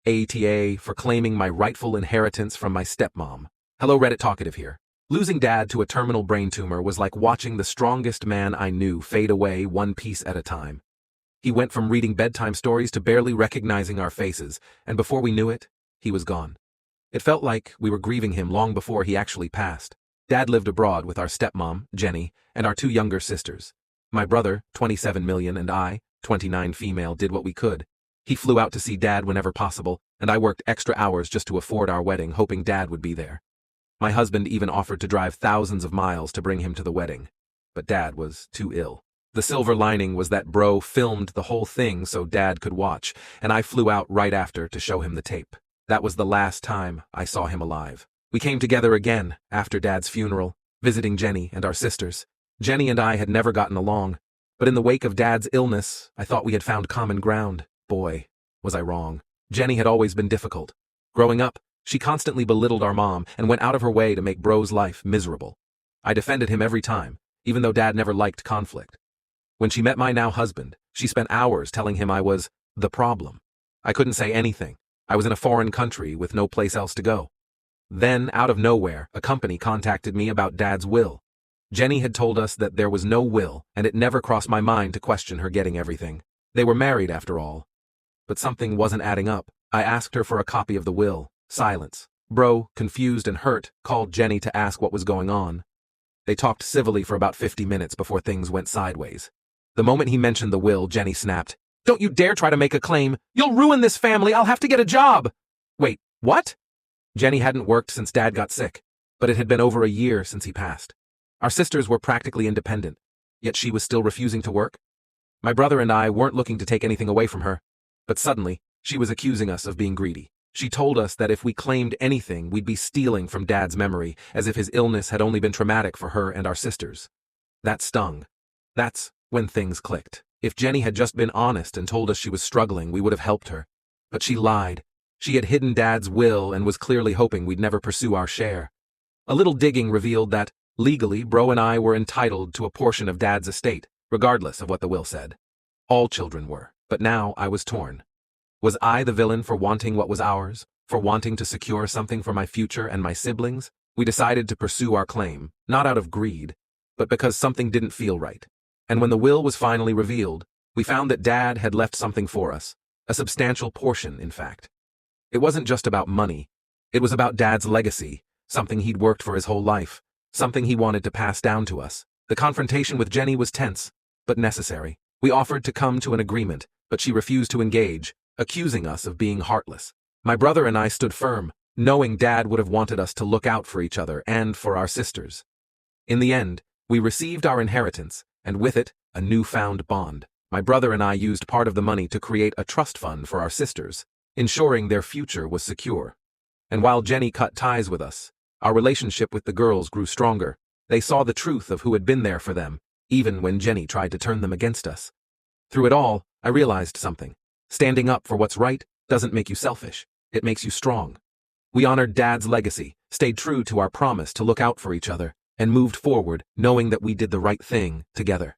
AITA for claiming my rightful inheritance from my stepmom. Hello Reddit Talkative here. Losing Dad to a terminal brain tumor was like watching the strongest man I knew fade away one piece at a time. He went from reading bedtime stories to barely recognizing our faces, and before we knew it, he was gone. It felt like we were grieving him long before he actually passed. Dad lived abroad with our stepmom, Jenny, and our two younger sisters. My brother, 27 million, and I, 29 female, did what we could. He flew out to see Dad whenever possible, and I worked extra hours just to afford our wedding, hoping Dad would be there. My husband even offered to drive thousands of miles to bring him to the wedding. But Dad was too ill. The silver lining was that bro filmed the whole thing so Dad could watch, and I flew out right after to show him the tape. That was the last time I saw him alive. We came together again after Dad's funeral, visiting Jenny and our sisters. Jenny and I had never gotten along, but in the wake of Dad's illness, I thought we had found common ground. Boy, was I wrong. Jenny had always been difficult. Growing up, she constantly belittled our mom and went out of her way to make bro's life miserable. I defended him every time, even though Dad never liked conflict. When she met my now husband, she spent hours telling him I was the problem. I couldn't say anything. I was in a foreign country with no place else to go. Then, out of nowhere, a company contacted me about Dad's will. Jenny had told us that there was no will, and it never crossed my mind to question her getting everything. They were married after all. But something wasn't adding up. I asked her for a copy of the will. Silence. Bro, confused and hurt, called Jenny to ask what was going on. They talked civilly for about 50 minutes before things went sideways. The moment he mentioned the will, Jenny snapped. "Don't you dare try to make a claim! You'll ruin this family! I'll have to get a job!" Wait, what? Jenny hadn't worked since Dad got sick, but it had been over a year since he passed. Our sisters were practically independent, yet she was still refusing to work. My brother and I weren't looking to take anything away from her, but suddenly, she was accusing us of being greedy. She told us that if we claimed anything, we'd be stealing from Dad's memory, as if his illness had only been traumatic for her and our sisters. That stung. That's when things clicked. If Jenny had just been honest and told us she was struggling, we would have helped her. But she lied. She had hidden Dad's will and was clearly hoping we'd never pursue our share. A little digging revealed that, legally, Bro and I were entitled to a portion of Dad's estate, regardless of what the will said. All children were, but now I was torn. Was I the villain for wanting what was ours, for wanting to secure something for my future and my siblings? We decided to pursue our claim, not out of greed, but because something didn't feel right. And when the will was finally revealed, we found that Dad had left something for us, a substantial portion, in fact. It wasn't just about money. It was about Dad's legacy, something he'd worked for his whole life, something he wanted to pass down to us. The confrontation with Jenny was tense, but necessary. We offered to come to an agreement, but she refused to engage, accusing us of being heartless. My brother and I stood firm, knowing Dad would have wanted us to look out for each other and for our sisters. In the end, we received our inheritance, and with it, a newfound bond. My brother and I used part of the money to create a trust fund for our sisters, ensuring their future was secure. And while Jenny cut ties with us, our relationship with the girls grew stronger. They saw the truth of who had been there for them, even when Jenny tried to turn them against us. Through it all, I realized something. Standing up for what's right doesn't make you selfish. It makes you strong. We honored Dad's legacy, stayed true to our promise to look out for each other, and moved forward knowing that we did the right thing together.